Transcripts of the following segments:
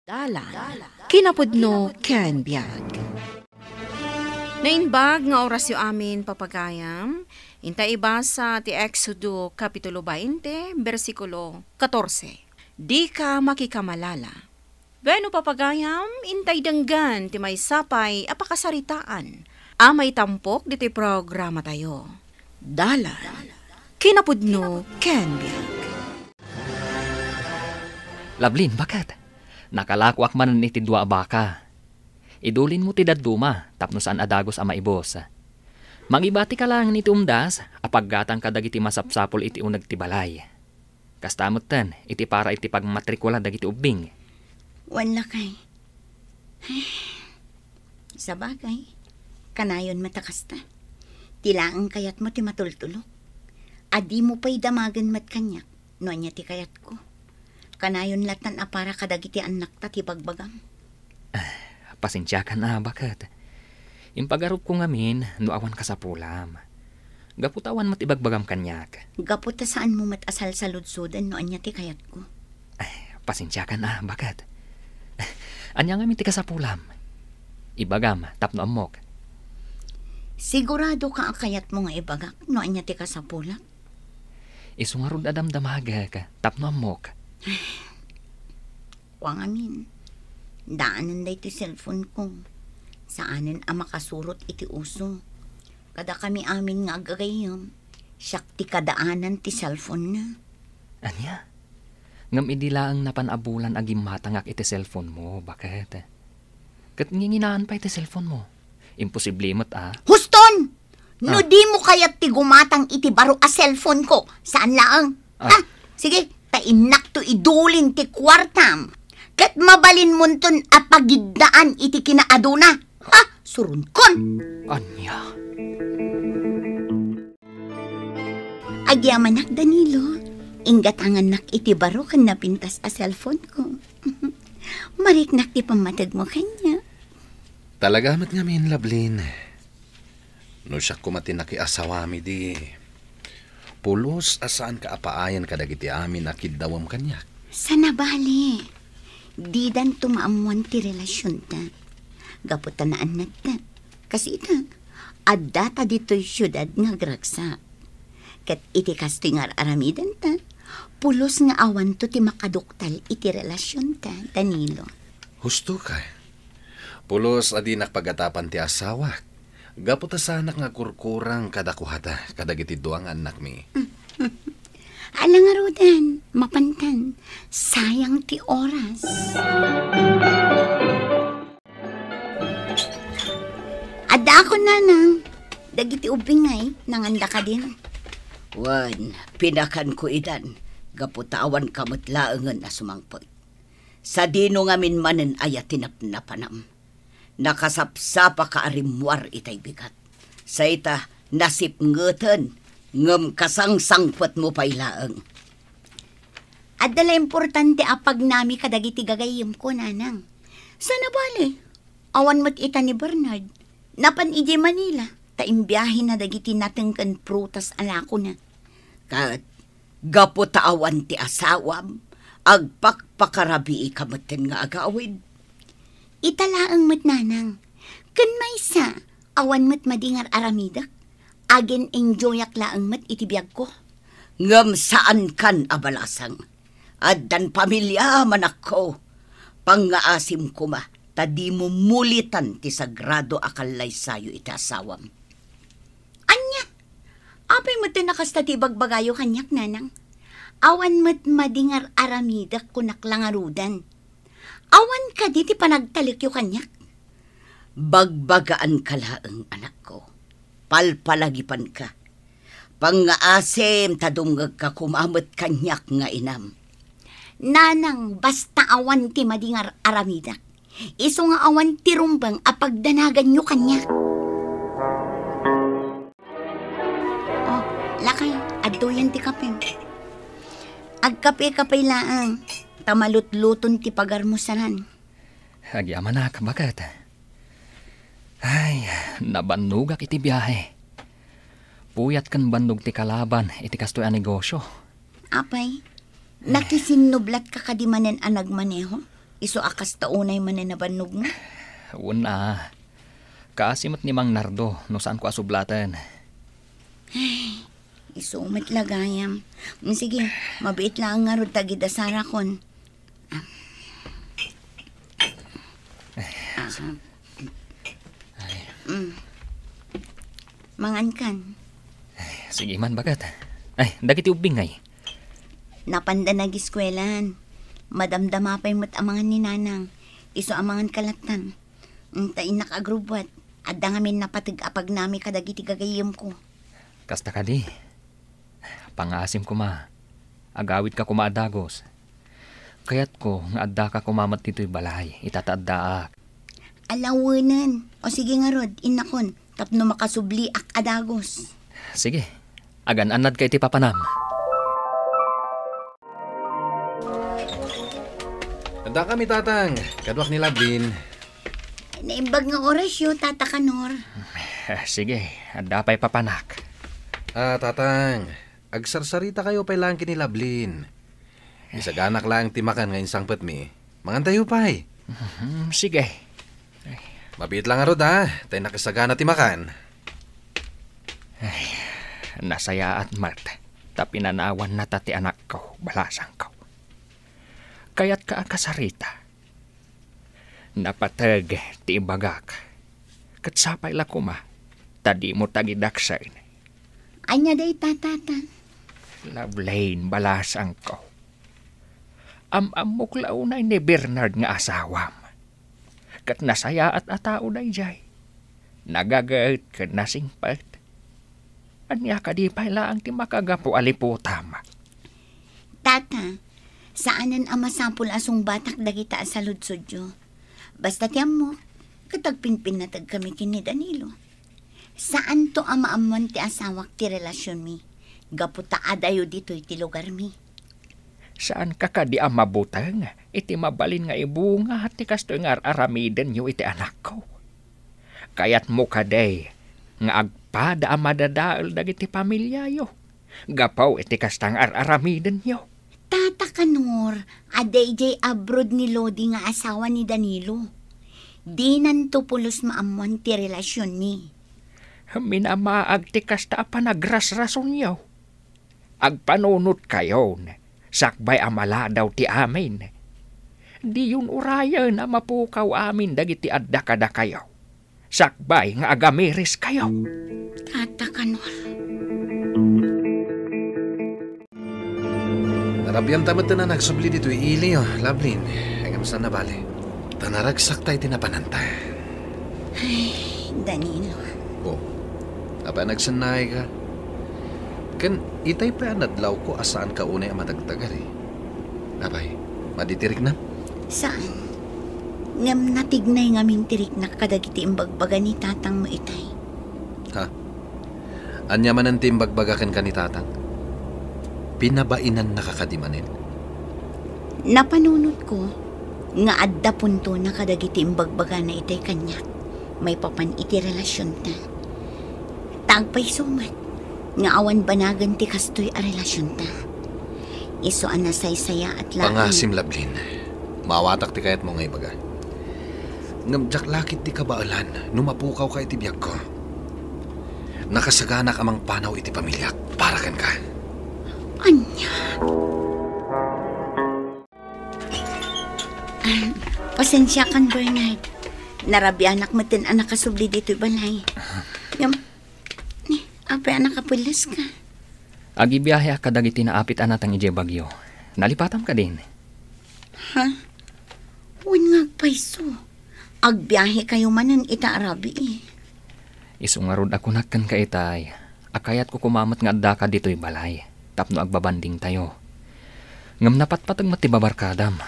Dalan, kinapudno ken biag. Nainbag nga orasyo amin papagayam, intay ibasa ti Exodo Kapitulo 20, versikulo 14. Di ka makikamalala. Beno papagayam, intay denggan ti may sapay apakasaritaan. Amay tampok diti programa tayo. Dalan, kinapudno ken biag. Lablin, bakit? Nakalakwak man iti dua baka. Idulin mo ti daduma, tapno saan adagos ama ibos. Mangibati ka lang niti umdas, apaggatang kadagiti masapsapol iti unag ti balay. Kastamot tan, iti para iti pagmatrikula dagiti ubing. Wala kay. Sa bagay, kanayon matakasta. Tilaang kayat mo ti matultulok. Adi mo pa'y damagan mat kanyak, no anya ti kayat ko. Kanayon latan apara kadagiti anak ta ti bagbagam. Pasensya ka na, bakit? Impagarup ko ngamin, no awan ka sa pulam. Gaputawan mat ibagbagam kanyak. Gaputa saan mo matasal sa ludsudan no anya ti kayat ko. Pasensya ka na, bakit? Anya ngamin ti ka sa pulam. Ibagam, tapno amok. Sigurado ka ang kayat mo nga ibagak no anya ti ka sa pulam? Isungarod adamdamaga ka, tapno amok. Wang amin. Daanan da iti cellphone ko. Saanan ang makasurot iti uso. Kada kami amin nga agagayam. Siyak ti kadaanan ti cellphone na. Anya? Ngam idila ang napanabulan agim matangak iti cellphone mo. Bakit? Kat nginginaan pa iti cellphone mo. Imposible mo't Huston! No di mo kayat ti gumatang iti baro a cellphone ko. Saan laang? Sige. Inak to idulin ti kwartam. Kat mabalin mo ton apagidaan iti kinaaduna. Surunkon. Anya? Agyamanak Danilo. Ingatangan nak iti baro kan napintas a cellphone ko. Mariknak ti pamatag mo kanya. Talaga mat ngamin, Lablin. No siya kumatinaki asawami di. Pulos asaan ka apaayan kadagiti amin akid dawam kanyak. Sana bali. Di dan tumaamuan ti relasyon ta. Gaputanaan na ta. Kasi ita, adda ta dito'y syudad nga gragsa. Kat iti kasto'y nga aramidan ta. Pulos nga awan to ti makaduktal iti relasyon ta, Danilo. Husto ka. Pulos adi nakpagatapan ti asawa. Gaputa sanak nga kurkurang kadakuhata kadagiti duang anak mi. Alang nga rodan, mapantan, sayang ti oras. Ada ako nanang, dagiti ubingay, nanganda ka din. Wan, pinakan ko idan, gaputawan kamatlaangan na sumangpot. Sa dino ngamin manen ayatinap na panam. Nakasapsapa ka arimwar itay bigat. Sa ita, nasip ngeten, ngem kasang-sangpot mo pailaang. Adala importante apag nami kadagiti gagayim ko, nanang. Sana bali, awan mo't ita ni Bernard. Napan ije Manila, taimbiyahin na dagiti natengken prutas alako na. Kat, gaputaawan ti asawam, agpakpakarabi ikamaten nga agawid. Italaang mat nanang, kan may sa, awan mat madingar aramidak, agen enjoyak laang mat itibiyag ko. Ngam saan kan abalasang, addan pamilya manak ko, pangaasim ko ma, tadi mo mulitan ti sagrado akalay sayo iti asawam. Anya, apay mat nakasta ti bagbagayo kanyak nanang, awan mat madingar aramidak kunaklangarudan. Awan ka di ti panagtalikyo kanyak. Bagbagaan ka laang anak ko. Palpalagipan ka. Pangaasim tadunggag ka kumamot kanyak nga inam. Nanang basta awan ti madingar aramidak. Iso nga awan ti rumbang apagdanagan nyo kanyak. Oh, lakay, adto yan ti kape. Agkape-kapay laang. Tamalutluton ti pagarmusanan. Agyaman na, bakit? Ay, nabanugak iti biyahe. Puyat kan bandog ti kalaban, iti kastoy a negosyo. Apay, nakisinublat ka kadimanen a nagmaneho? Iso akas taunay mananabanog mo. Una, kaasimot ni Mang Nardo no saan ko asublatan. Iso umatlagayam. Sige, mabiit lang nga ron tagid asara kon. Mangan kan. Sige man bagat. Ay, dagiti ubing ay. Napanda nag-iskwelan. Madamdama pa'y matamangan ni Nanang. Iso amangan kalatan. Tain nakagrubwat. At dangamin napatig-apag nami kadagiti gagayim ko. Kasta ka di. Pangasim ko ma. Agawid ka kumaadagos. Kayat ko nga adda ka kumamat dito'y balay. Itataaddaak. Alawanan. O sige nga rod, inakon. Tapno makasubli ak adagos. Sige. Agan-anad kay ti papanam. Tanda kami, tatang. Kadwak ni Lablin. Naimbag nga orasyo, Tata Kanor. Sige. Adda pa'y papanak. Tatang. Agsarsarita kayo pa'y lang kini Lablin. Isaganak lang timakan ngayon sangpat mi. Mangantayo pa'y. Sige. Mabit lang arod Tay nakisagana timakan. Nasaya at mat. Tapinanawan na tati anak ko. Balasang ko. Kayat ka akasarita. Napatag ti ibagak. Katsapay la kuma. Tadi mo tagidaksain. Anya day tatata. Lavlain balasang ko. Am-amok launay ni Bernard nga asawam. Kat nasaya at atao na jay. Nagagait ka nasingpat. Anya ka di pala ang ti makagapo aliputam. Tata, saanan ang masampul asong batak dagita sa ludsudyo. Basta tiyam mo, katagpinpin na tag kami kini Danilo. Saan to ang maamuan ti asawak ti relasyon mi? Gaputa adayo dito'y ti lugar mi. Saan ka di ang mabutang? Iti mabalin nga ibunga at kasto nga aramiden yu iti anak ko. Kayat mo ka day, nga agpada ang madadaal dagiti pamilya yo. Gapaw iti kastang aramiden yo. Tata Kanor, aday jay abroad ni Lodi nga asawa ni Danilo. Di nanto pulos maamuan ti relasyon ni. Minamaag ti kasta pa nagrasrason yo. Agpanunot kayo, sakbay amala daw ti amin. Di yun uraya na mapukaw amin dagiti adda kada kayo. Sakbay nga agamiris kayo. Tata Kanor. Narabyan tamat na nagsubli dito ili Lablin. Hanggang saan na bali. Tanaragsak tayo tinapananta. Ay, Danilo. Aba nagsanay ka. Kan itay pa nadlaw ko asaan ka unay ang madagtagar Abay, maditirik na? Saan? Ngam natignay ngaming tirik na kadagiti imbagbaga ni tatang mo itay. Ha? Anya man ang timbagbaga ka ni tatang? Pinabainan nakakadimanin? Napanunot ko, nga adda punto na kadagiti imbagbaga na itay kanya. May papan iti relasyon ta. Tagpay sumat, nga awan banagan ti kastoy a relasyon ta. Iso ang nasaysaya at lain. Pangasim Lablin, mawatak ti kayat mo ngay baga. Ngamjak lakit ti kabaalan, numapukaw ka iti biyag ko. Nakasagana ka mang panaw iti pamilyak, para kan ka. Anya? Pasensya kan Bernard. Narabianak mo tin anak kasubli dito balay. Apay anak kapulas ka. Agibiyahe ka dagiti naapit anatang ije bagyo. Nalipatam ka din. Ha? Wan nga paiso. Agbiyahe kayo manan ita arabi Isungarod ako nakkan ka itay. Akayat ko kumamat nga adda ka dito'y balay. Tapno agbabanding tayo. Ngam napatpatag matibabarkadam.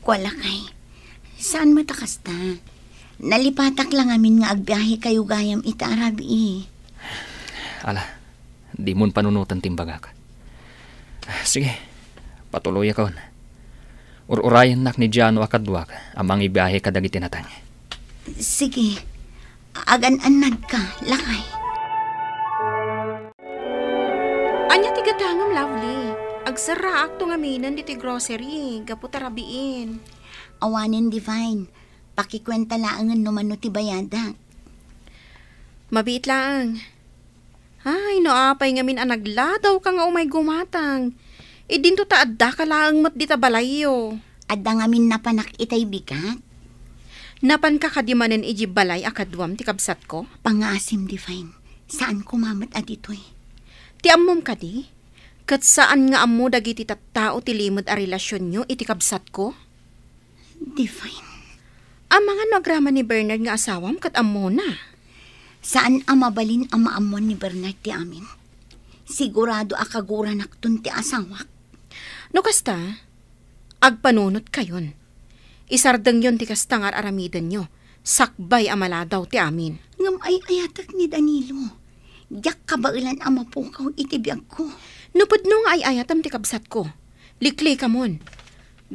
Wala kay. Saan matakas ta? Nalipatak lang amin nga agbiyahe kayo gayam ita arabi Ala, di mon panunutan timbagak. Sige, patuloy ako. Ururayan nak ni Jano akadwak amang ibiyahe kadagiti natang. Sige, agan-anad ka, lakay. Anya tigatangam, Lovely. agsara akto nga minan diti grocery, gaputa rabiin. Awanin Divine, pakikwenta laangan numano ti bayada. Mabiit lang. Ay, no apay nga min anagladaw ka nga umay gumatang. Idinto ta adda ka laang mat dita balayo. Adda nga min napanak itay bigat. Napan ka kadimanen iji balay akadwam ti kabsat ko? Pangasim Divine, saan kumamat aditoy? Ti ammom ka di? Kat saan nga ammo dagiti tattao ti limod a relasyon nyo iti kabsat ko? Divine. Ang mga nagrama ni Bernard nga asawam kat ammo na. Saan amabalin ang maamon ni Bernard ti amin? Sigurado akagura naktun ti asawak. No kasta, agpanunot kayon. Isardeng yon ti kastangar aramidan nyo. Sakbay amaladaw ti amin. Ngam ay ayatak ni Danilo. Diyak kabailan ang mapukaw itibiyag ko. Nupudno nga ay ayatam ti kabsat ko. Likli ka mon.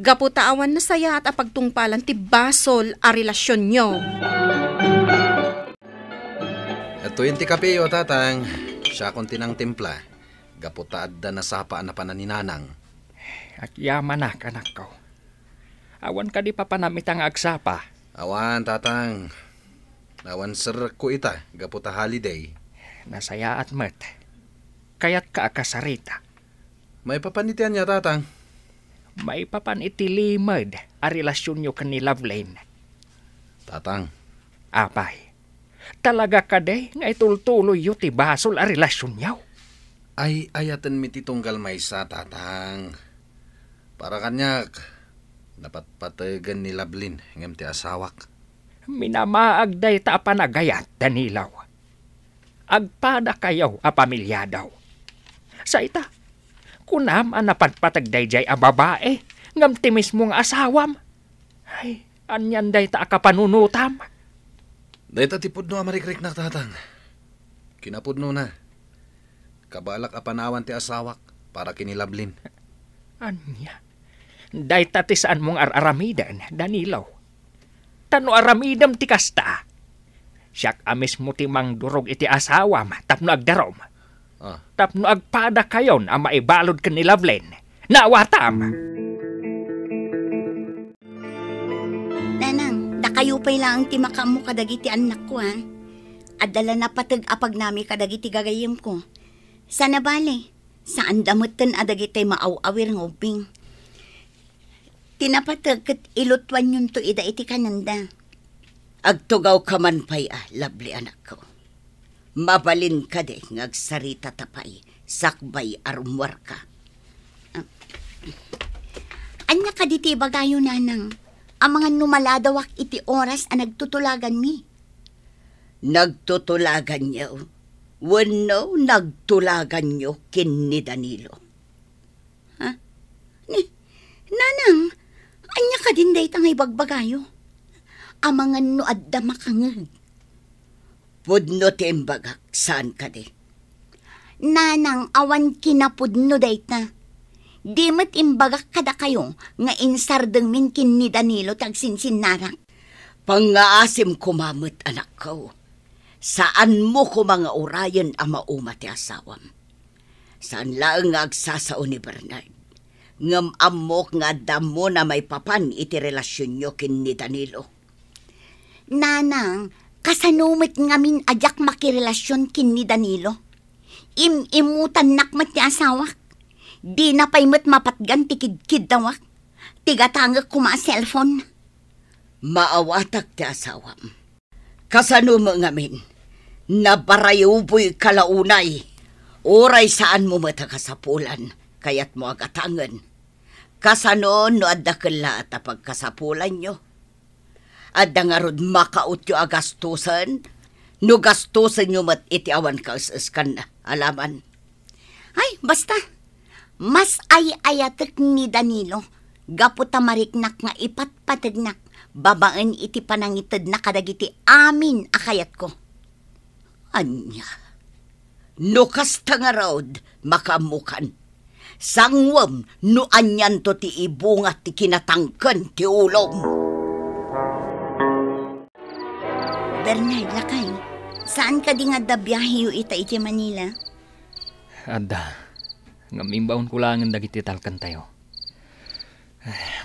Gaputawan na saya at apagtungpalan ti basol a relasyon nyo. Ito yung ti kapeyo, tatang. Siya kung tinang timpla. Gaputaad da na sapaan na pananinanang. At yaman na, anak ko. Awan ka di pa panamitang agsapa. Awan, tatang. Awan sir ko ita, gaputa holiday. Nasaya at mat. Kaya't ka akasarita. May papanitian niya, tatang. May papan itilimad a relasyon nyo ka ni Loveline. Tatang, Apay, talaga ka de nga itultuloy yu ti basol a relasyon nyaw. ay ayatan mi titunggal maysa, tatang. Para kanyak, dapat patagan ni Lablin, ngem ti asawak. Minamaag day ta panagayat, Danilaw. Agpada kayaw a pamilya daw. Sa ita, kunam ang napagpatagday jay a babae, ngam ti mismong asawam. Ay, anyan day ta akapanunutam. Day ta tipudno amarikrik na, tatang. Kinapudno na. Kabalak apanawan ti asawak para kinilablin. Anya, day ta ti saan mong aramidan, Danilaw. Tano aramidam ti kasta. Siyak amis mo ti mang durog iti asawam, tapno agdarom. Tapno agpada kayon ang maibalod ka ni Loveline. Naawatam! Nanang, dakayupay lang ti makamu kadagiti anak ko ha. Adala na patag apag nami kadagiti gagayim ko. Sana bale, saan damutan adagiti maaw-awir ng uping. Tinapatag kat ilutwan yun to ida iti kananda. Agtugaw ka man pa'y Lovely anak ko. Mabalin ka de ngagsarita tapay, sakbay arumwar ka. Anya ka diti bagayo nanang, ang mga numaladawak iti oras ang nagtutulagan mi. Nagtutulagan niyo. Wano nagtulagan niyo kin ni Danilo. Ha? Nanang, anya ka din day tangay bagbagayo. Ang mga nuadda makangag. Pudno ti imbagak, saan ka de? Nanang, awan kinapudno day ta. Di mat imbagak kada kayo nga insardeng min kin ni Danilo tagsinsinarang. Pangaasim kumamot anak ko. Saan mo ko mga urayan ang mauma ti asawam? Saan lang nga agsasao ni Bernard? Ngam amok nga damo na may papan iti relasyon nyo kin ni Danilo. Nanang, kasanumit ngamin ajak makirelasyon kin ni Danilo. Imutan nakmat ti asawak. Di na pa'y mapatgan ti kidkid dawak. Tigatangak kuma cellphone. Maawatak ti asawam. Kasano mo ngamin? Nabarayuboy kalaunay. Oray saan mo matakasapulan, kaya't mo agatangan. Kasano no adda kala at pagkasapulan nyo? Adda nga rod makautyo agastusan, no gastusan nyo mat iti awan kausaskan na alaman. Ay, basta. Mas ay-ayatek ni Danilo. Gaputa mariknak nga ipatpatagnak. Babaan iti panangitid na kadagiti amin akayat ko. Anya, no kasta nga raod makamukan. Sangwam no anyan to ti ibunga ti kinatangkan ti ulom. Bernard, lakay. Saan ka di nga da biyahe yu ita iti Manila? Ada, Ngamimbaon ko lang ang dagiti talkan tayo.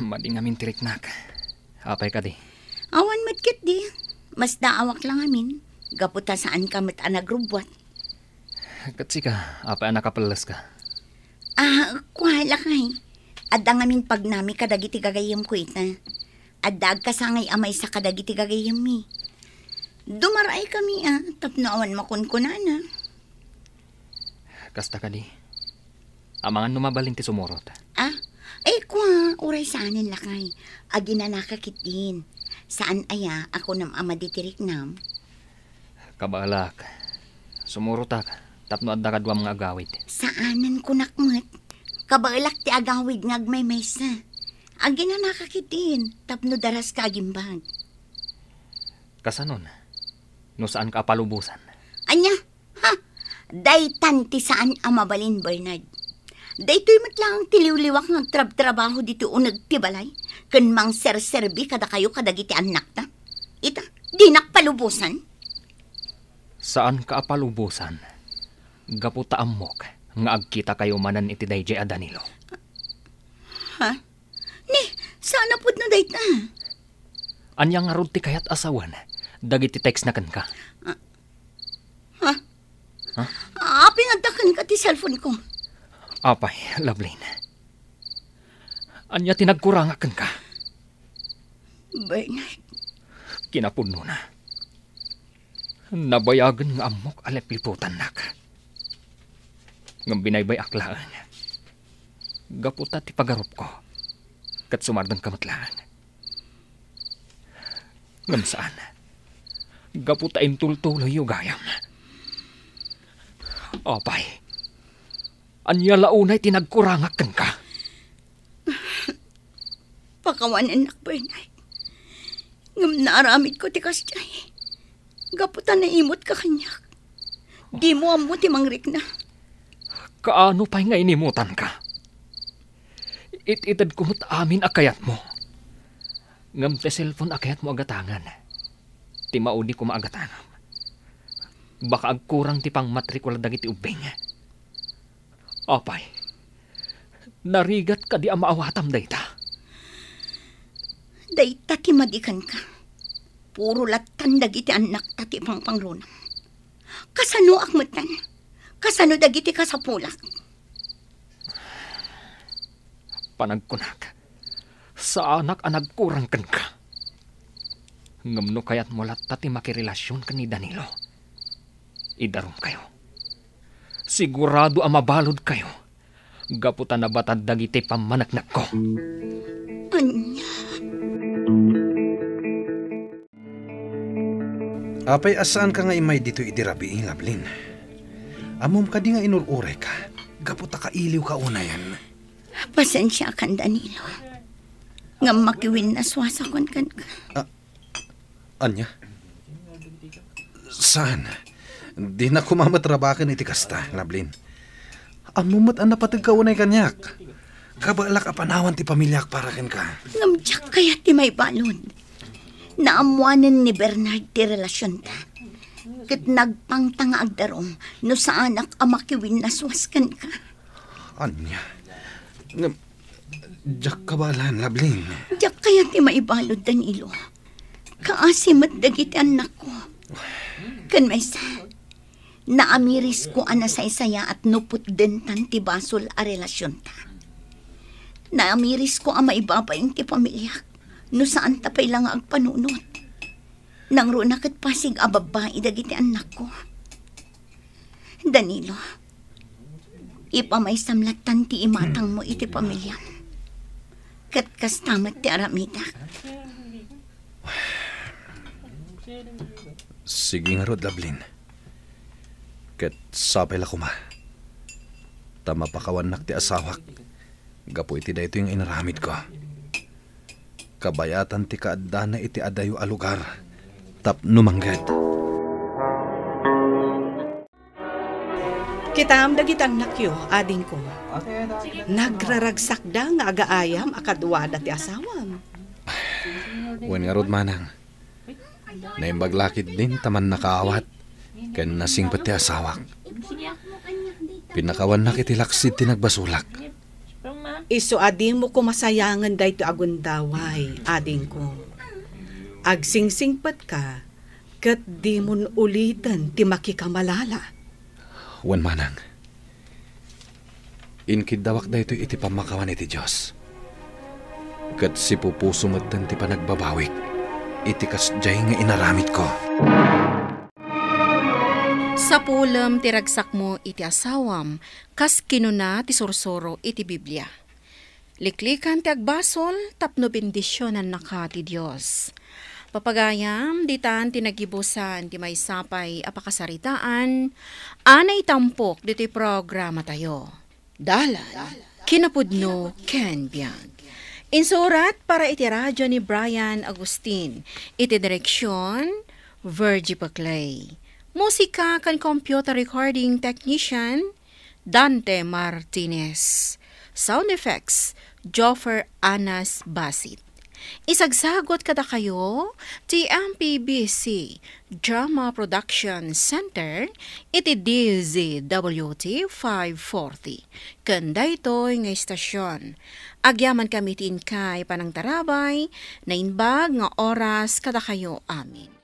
Madi ngamin tiriknak. Apay ka di. Awan matkit di. Mas daawak lang amin. Gaputa saan ka mat anagrubwat. Katsi ka, apay nakapalas ka. Kuhala kay. Adda ngamin pag nami kadagiti gagayam ko ita. Adda kasangay amay sa kadagiti gagayam mi. Dumaray kami tapno awan makunkunana. Kasta ka di. Amangan numabalin ti sumurot. Uray saanin lakay. Adi na nakakit din. Saan aya ako nam ama ditirik nam? Kabalak. Sumurotak. Tapno adda kadwa mga agawid. Saanan ko nakmat? Kabalak ti agawid ngagmay maysa. Agi na nakakit din. Tapno daras ka agimbag. Kasanon? No saan ka palubusan? Anya? Daytan ti saan amabalin, Bernard. Daytoy matlang tiliw-liwak ng trabaho dito unag ti balay. Kan mang ser-serbi kada kayo kadagiti anak ta. Ita, di nakpalubusan. Saan ka palubusan? Gaputa amok nga agkita kayo manan iti dayjay a Danilo. Ni, sana pud na dayta. Anyang nga rod ti kayat asawan. Dagiti text na kan ka. Pinagdakan ka ti cellphone ko. Apay, Lovelyn. Anya tinagkurangakan ka. Bernard. Kinapuno na. Nabayagan nga amok alepliputan na ka. Ngam binaybay aklaan. Gaputa ti pagarup ko. Kat sumardang kamatlaan. Ngam saan? Gaputa intultuloy yung gayam. Apay. Anya launay tinagkurangakan ka. Pakawan anak, Bernard. Ngam naaramid ko ti kastay. Gaputa na imot ka kanyak. Di mo amo ti mangrik na. Kaano pa'y nga inimutan ka? Ititad kumot amin akayat mo. Ngam te cellphone akayat mo agatangan. Ti maudi ko maagatangan. Baka agkurang ti pang matrikula dagiti ubing. Apay, narigat ka di amaawatam dayta. Dayta ti madikan ka. Puro latan dagiti anak tati pang panglunam. Kasano akmutan? Kasano dagiti kasapulak? Panagkunak, sa anak anagkurang kan ka. Ngamno kayat mo latta ti makirelasyon ka ni Danilo. Idarom kayo. Sigurado mabalod kayo. Gaputan na batad dagiti pamanaknak ko. Anya. Apay asaan ka nga imay dito idirabi, Lovelyn? Amom ka di nga inurure ka. Gaputa ka iliw ka una yan. Pasensya kan, Danilo. Nga makiwin na swasakon kan ka. Anya? Saan? Di na kumamatrabakan iti kasta, Lovelyn. Amumat ang napatag ka unay kanyak. Kabalak apanawan ti pamilyak para ken ka. Ngamtsak kaya ti may balon. Naamuanan ni Bernard ti relasyon ta. Kat nagpangtanga agdarom no sa anak amakiwin na swaskan ka. Anya? Diyak kabalan, Lovelyn. Diyak kaya ti may balon, Danilo. Kaasimat dagiti anak ko. Kan may sa... Naamiris ko anasaysaya at nuput dentan ti basol a relasyon ta. Naamiris ko ang maibabaing ti pamilyak no saan tapay lang agpanunot. Nang runakat pasig a babae dagiti anak ko. Danilo, ipamaisamlatan ti imatang mo iti pamilyak. Kat kastamat ti aramidak. Sige nga rod, Lovelyn. Ket sapay la kuma. Tama pakawan nak ti asawak. Gapo iti dayto yung inaramid ko. Kabayatan ti kaadda na iti adayo a lugar. Tapno manggad. Kitam dagitang nakyo, ading ko. Nagraragsakda nga agaayam akadwada ti asawam. Wen nga rod manang. Naimbaglakit din taman nakaawat. Ken nasing pati asawak. Pinakawan na kitilaksid tinagbasulak. Iso ading mo ko masayangan dahito agundaway, ading ko. Agsingsingpat ka, kat di mo ulitan ti makikamalala. Wan manang. Inkidawak dahito iti pamakawan iti Diyos. Kat si pupuso matan ti panagbabawik, iti kasjay nga inaramit ko. Sa pulam ti ragsak mo iti asawam, kas kinuna ti sursuro iti Biblia. Liklikan ti agbasol, tapno bendisyonan naka ti Diyos. Papagayam, ditan ti nagibusan ti may sapay apakasaritaan, anay tampok diti programa tayo. Dalan, kinapudno ken biag. Insurat para iti radyo ni Brian Agustin, iti direksyon, Virgie Paclay. Musika kan computer recording technician, Dante Martinez. Sound effects, Joffer Anas Basit. Isagsagot kada kayo, TMPBC Drama Production Center, iti DZWT 540. Kanda ito'y nga istasyon. Agyaman kami tin kay panang tarabay, na inbag nga oras kada kayo amin.